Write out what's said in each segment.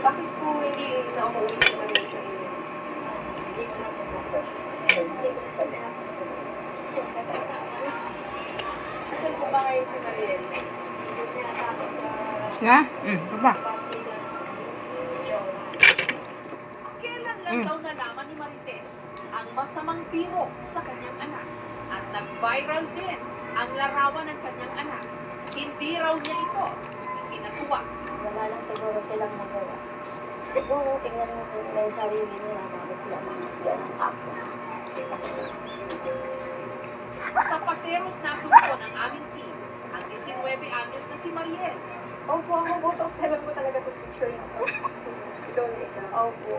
Bakit po hindi na umuwi si Maria sa inyo? Hindi ko na po. Asan po ba ngayon si Maria? Hindi niya natapos sa... Nga? Ito ba? Kailan lang daw nalaman ni Marites ang masamang biro sa kanyang anak at nag-viral din ang larawan ng kanyang anak. Hindi raw niya ito ikinatuwa. Wala lang siguro silang magawa. Siguro tingnan mo po nila yung sarili nila bago sila sila ng ako. Sa pateros na tungkol ng aming team, ang 19 anyos na si Mariel. Opo, ako po. Kailan po talaga ito picture niya. Idol ito. Opo.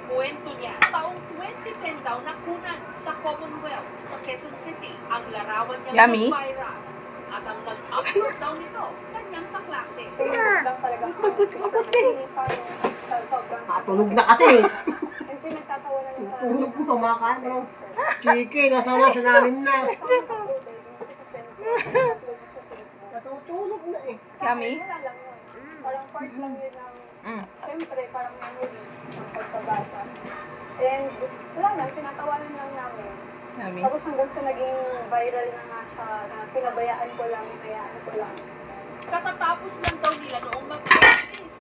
Kwento niya, taong 2010 daw nakunan sa Commonwealth sa Quezon City ang larawan niya Yummy. viral. At ang nag-upload daw nito, kanyang kaklase. Lang talaga. Bagot ka ba, te? Tulog na kasi. Yung pinagtatawa na nila. Tulog mo, kumakain mo. Chicken, nasa lalim na. Natutulog na eh. Yummy? Wala lang yun. Parang part lang yun ng, siyempre, parang memory ng pagpabasa. And wala lang, tinatawanan lang namin. Yummy? Tapos hanggang sa naging viral na nga siya, na pinabayaan ko lang, hinayaan ko lang. Katatapos lang daw nila noong mag-practice